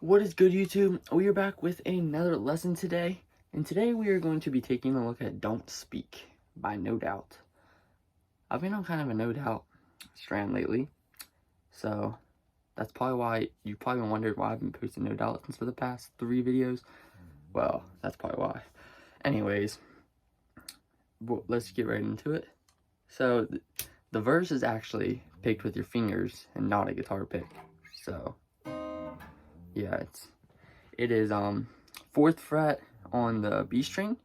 What is good, YouTube? We are back with another lesson today, and today we are going to be taking a look at Don't Speak by No Doubt. I've been on kind of a No Doubt strand lately, so that's probably why you probably wondered why I've been posting No Doubt lessons for the past 3 videos. Well, that's probably why. Anyways, let's get right into it. So the verse is actually picked with your fingers and not a guitar pick. So yeah, it is 4th fret on the B string,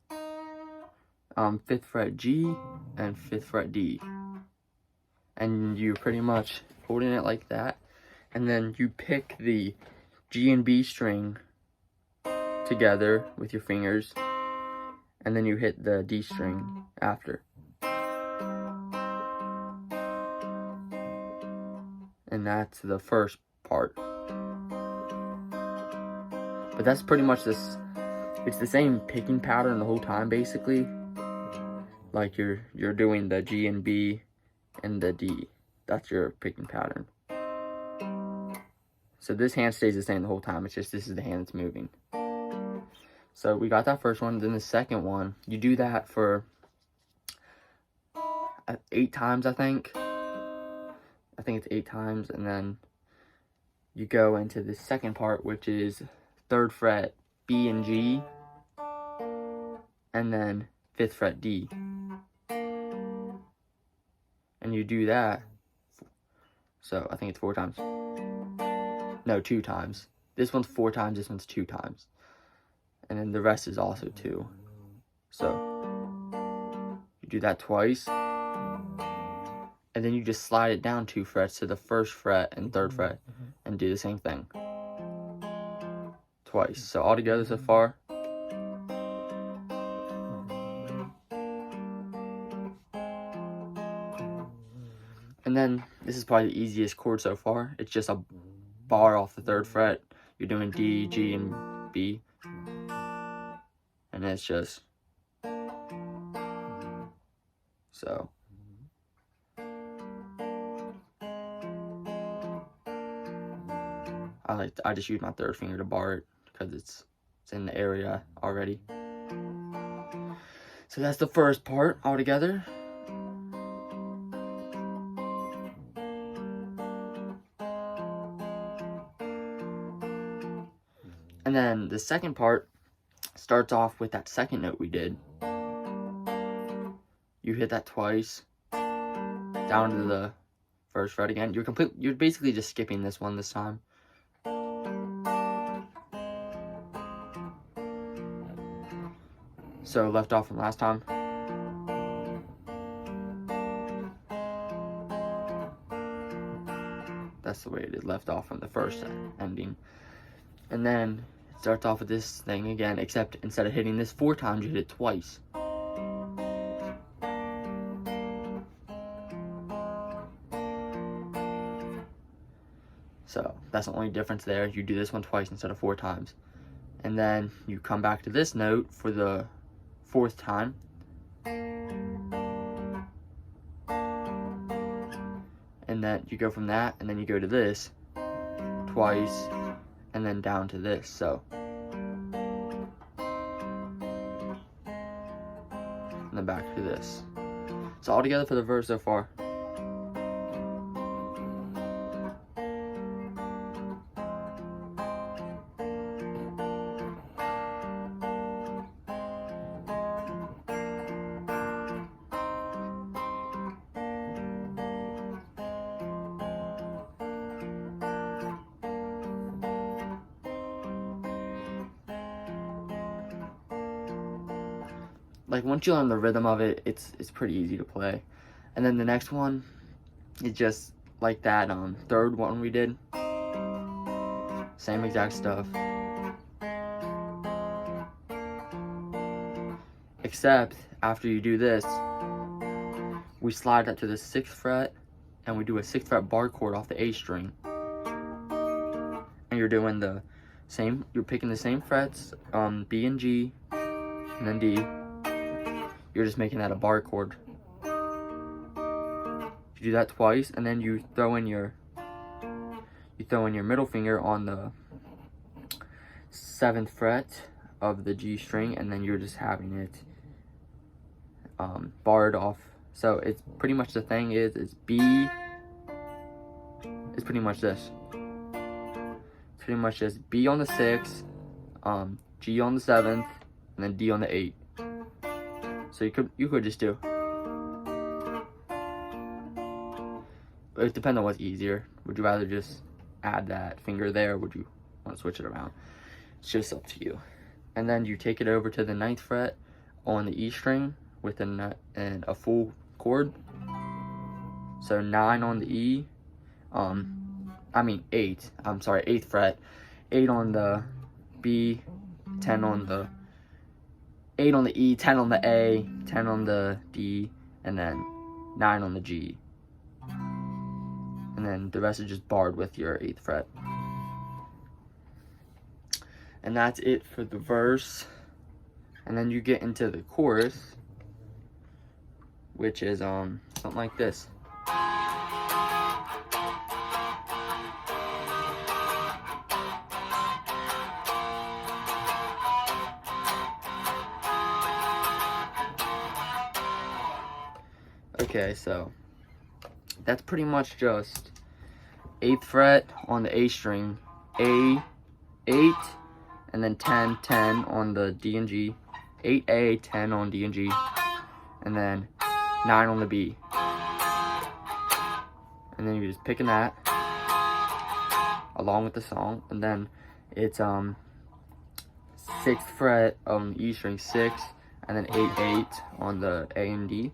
5th fret G, and 5th fret D. And you pretty much holding it like that, and then you pick the G and B string together with your fingers, and then you hit the D string after. And that's the first part. But that's pretty much this. It's the same picking pattern the whole time, basically. Like you're doing the G and B and the D. That's your picking pattern. So this hand stays the same the whole time. It's just this is the hand that's moving. So we got that first one. Then the second one, you do that for 8 times, I think. I think it's 8 times, and then you go into the second part, which is 3rd fret B and G, and then 5th fret D. And you do that, so I think it's 4 times. No, 2 times. This one's 4 times, this one's 2 times. And then the rest is also 2. So you do that twice, and then you just slide it down 2 frets to the 1st fret and 3rd fret, and do the same thing twice. So all together so far. And then this is probably the easiest chord so far. It's just a bar off the 3rd fret. You're doing D, G, and B. And it's just so. I just use my 3rd finger to bar it because it's in the area already. So that's the first part all together. And then the second part starts off with that second note we did. You hit that twice down to the 1st fret again. You're basically just skipping this one this time. So left off from last time. That's the way it is left off from the first ending. And then it starts off with this thing again, except instead of hitting this 4 times, you hit it twice. So that's the only difference there. You do this one twice instead of 4 times. And then you come back to this note for the 4th time. And then you go from that, and then you go to this twice, and then down to this. So and then back to this. So all together for the verse so far. Like once you learn the rhythm of it, it's pretty easy to play. And then the next one is just like that 3rd one we did. Same exact stuff. Except after you do this, we slide that to the 6th fret, and we do a 6th fret bar chord off the A string. And you're doing the same, you're picking the same frets, B and G, and then D. You're just making that a bar chord. You do that twice, and then you throw in your middle finger on the 7th fret of the G string, and then you're just having it barred off. So it's pretty much, the thing is, it's B, it's pretty much this. It's pretty much just B on the 6th, G on the 7th, and then D on the 8th. So you could just do. It depends on what's easier. Would you rather just add that finger there, or would you want to switch it around? It's just up to you. And then you take it over to the 9th fret on the E string with a full chord. So 9 on the E, 8. I'm sorry, 8th fret. 8 on the B, 10 on the 8 on the E, 10 on the A, 10 on the D, and then 9 on the G. And then the rest is just barred with your 8th fret. And that's it for the verse. And then you get into the chorus, which is something like this. Okay, so that's pretty much just 8th fret on the A string, A, 8, and then 10, 10 on the D and G, 8A, 10 on D and G, and then 9 on the B. And then you're just picking that along with the song, and then it's 6th fret on the E string, 6, and then 8, 8 on the A and D.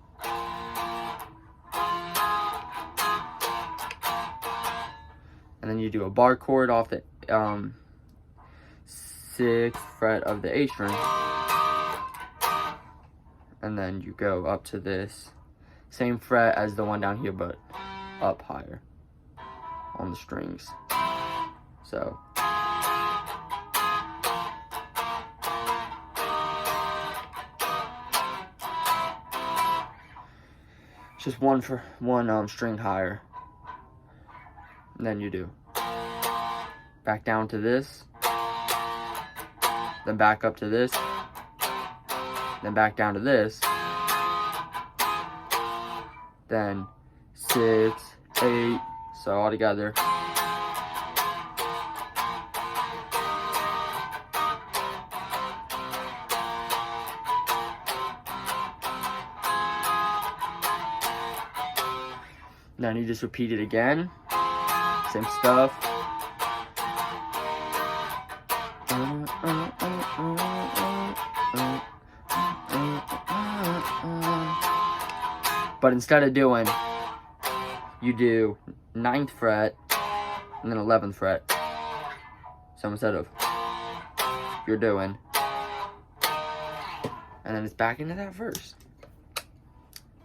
And then you do a bar chord off the 6th fret of the A string. And then you go up to this same fret as the one down here, but up higher on the strings. So it's just one string higher. And then you do back down to this, then back up to this, then back down to this, then 6, 8, so all together. Then you just repeat it again. Same stuff. But instead of doing, you do 9th fret and then 11th fret. So instead of, you're doing, and then it's back into that verse.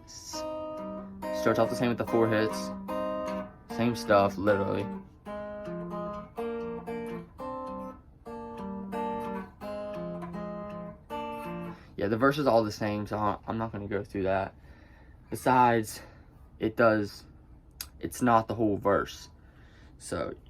Starts off the same with the 4 hits. Same stuff, literally. Yeah, the verse is all the same, so I'm not going to go through that. Besides, it's not the whole verse. So, it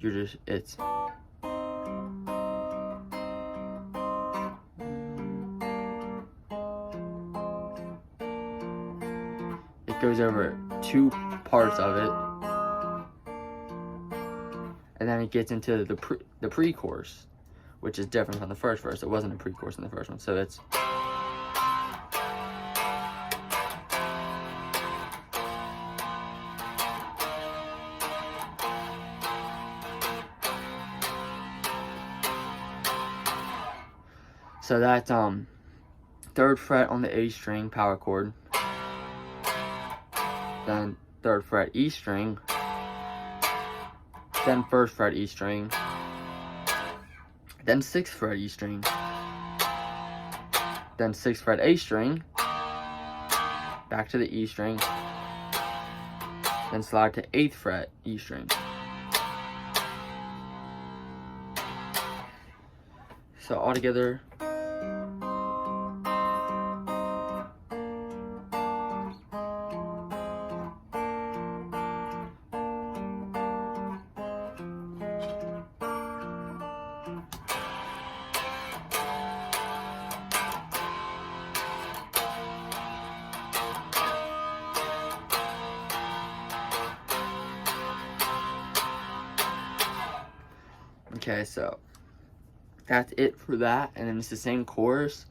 goes over 2 parts of it. And then it gets into the pre-chorus, which is different from the first verse. It wasn't a pre-chorus in the first one, so it's. So that's 3rd fret on the A string, power chord. Then 3rd fret E string. Then 1st fret E string, then 6th fret E string, then 6th fret A string, back to the E string, then slide to 8th fret E string. So all together. Okay, so that's it for that, and then it's the same chorus,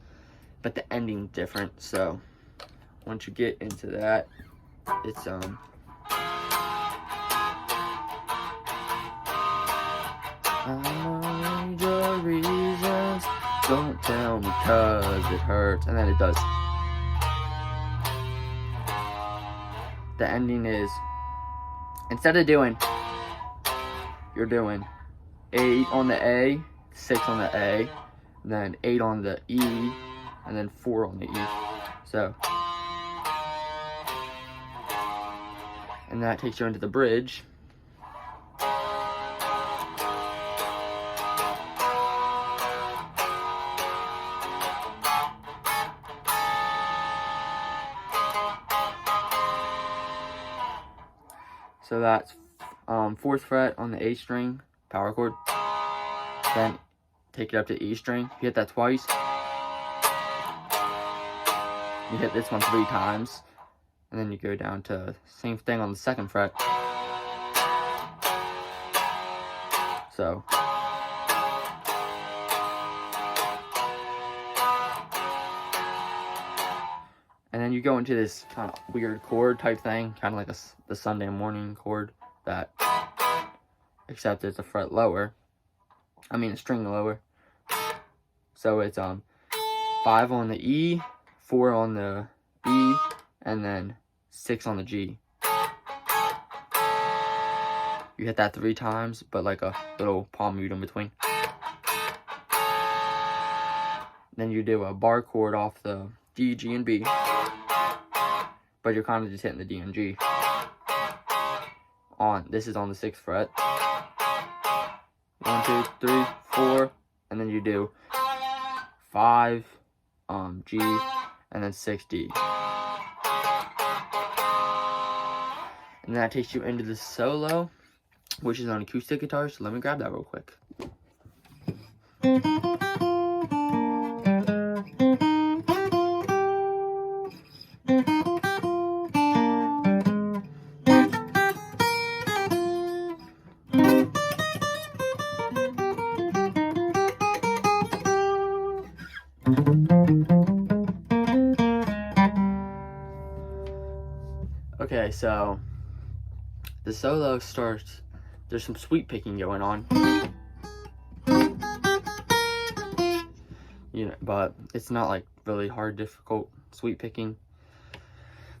but the ending different. So once you get into that, it's I need your reasons, don't tell me 'cause it hurts, and then it does. The ending is, instead of doing, you're doing 8 on the A, 6 on the A, and then 8 on the E, and then 4 on the E. So, and that takes you into the bridge. So that's 4th fret on the A string, power chord. Then take it up to E string. You hit that twice. You hit this one 3 times. And then you go down to same thing on the 2nd fret. So. And then you go into this kind of weird chord type thing, kind of like the Sunday morning chord, that, except it's a fret lower. I mean a string lower. So it's 5 on the E, 4 on the B, and then 6 on the G. You hit that 3 times, but like a little palm mute in between. Then you do a bar chord off the D, G, and B. But you're kind of just hitting the D and G. This is on the 6th fret. 1, 2, 3, 4, and then you do 5, G, and then 6, D. And that takes you into the solo, which is on acoustic guitar, so let me grab that real quick. Okay, so the solo starts, there's some sweep picking going on. You know, but it's not like really hard, difficult sweep picking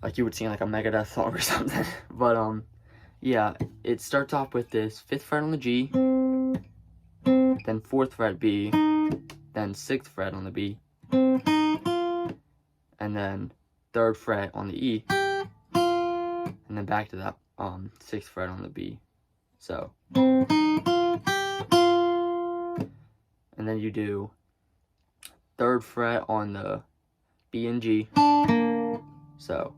like you would see in like a Megadeth song or something. But yeah, it starts off with this 5th fret on the G, then 4th fret B, then 6th fret on the B, and then 3rd fret on the E, and then back to that 6th fret on the B. So, and then you do 3rd fret on the B and G. So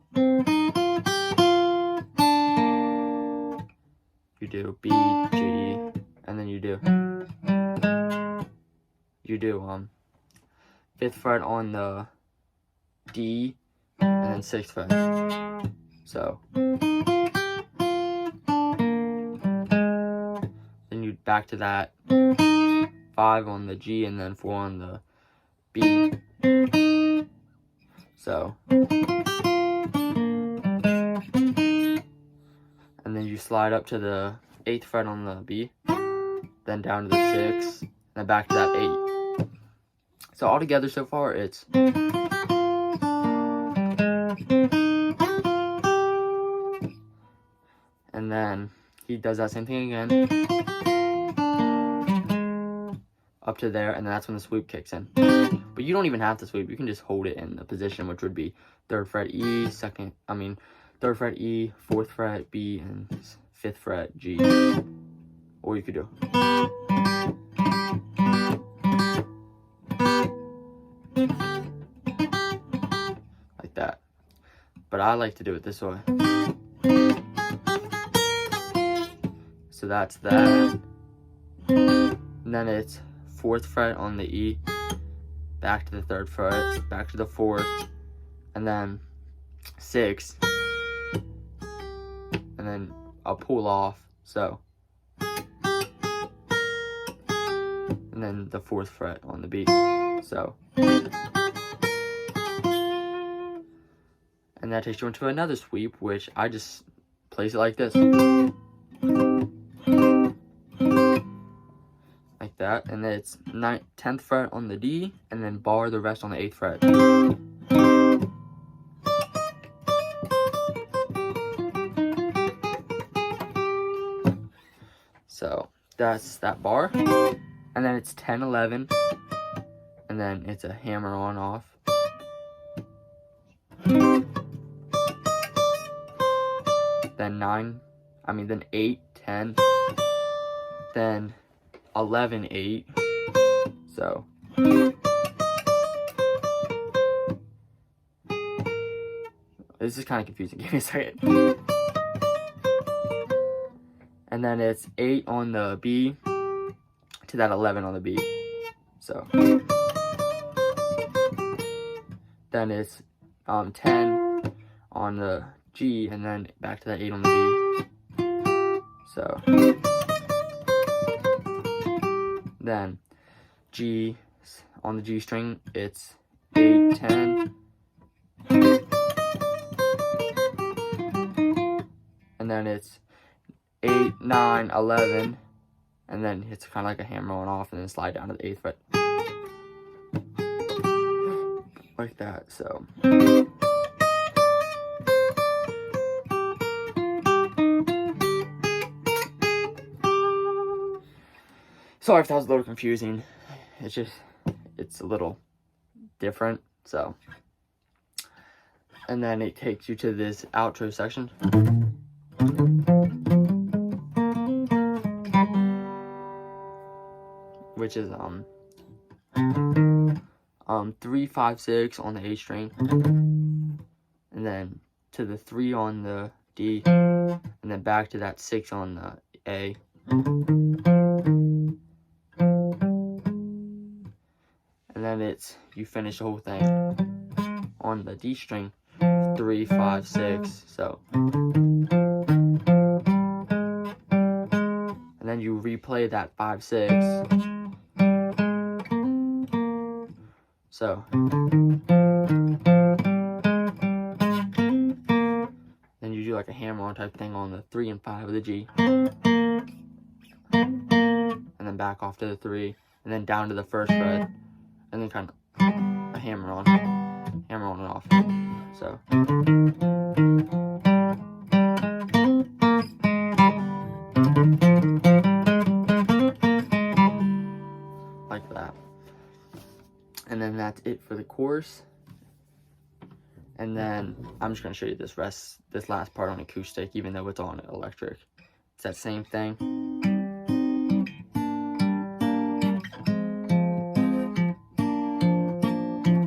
you do B, G, and then you do 5th fret on the D, and then 6th fret. So then you back to that 5 on the G, and then 4 on the B. So, and then you slide up to the 8th fret on the B, then down to the 6th, and then back to that 8. So all together so far it's and then he does that same thing again up to there, and that's when the sweep kicks in. But you don't even have to sweep, you can just hold it in the position, which would be 3rd fret E, 3rd fret E, 4th fret B, and 5th fret G. Or you could do like that. But I like to do it this way. So that's that. And then it's 4th fret on the E, back to the 3rd fret, back to the 4th, and then 6th, and then I'll pull off. So and then the 4th fret on the B. So, and that takes you into another sweep, which I just place it like this. Like that, and then it's 10th fret on the D, and then bar the rest on the 8th fret. So that's that bar, and then it's 10, 11, and then it's a hammer on off. Then 8, 10, then 11, 8. So this is kind of confusing. Give me a second. And then it's 8 on the B to that 11 on the B. So then it's 10 on the G, and then back to that 8 on the B. So then G on the G string, it's 8, 10, and then it's 8, 9, 11, and then it's kind of like a hammer on off, and then slide down to the 8th fret. Like that, so. Sorry if that was a little confusing. It's a little different, so. And then it takes you to this outro section. Which is 3, 5, 6 on the A string, and then to the 3 on the D, and then back to that 6 on the A, and then you finish the whole thing on the D string, 3, 5, 6. So, and then you replay that 5, 6. So, then you do like a hammer-on type thing on the 3 and 5 of the G, and then back off to the 3, and then down to the 1st fret, and then kind of a hammer-on and off. So, like that. And then that's it for the chorus. And then I'm just gonna show you this last part on acoustic, even though it's on electric. It's that same thing.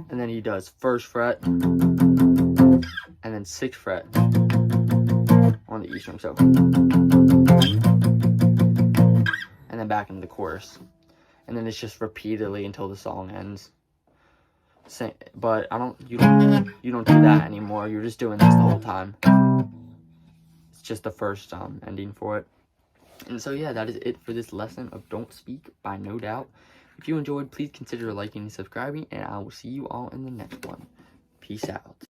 And then he does 1st fret, and then 6th fret on the E string. So, and then back into the chorus. And then it's just repeatedly until the song ends. But you don't do that anymore. You're just doing this the whole time. It's just the first ending for it. And so yeah, that is it for this lesson of Don't Speak by No Doubt. If you enjoyed, please consider liking and subscribing, and I will see you all in the next one. Peace out.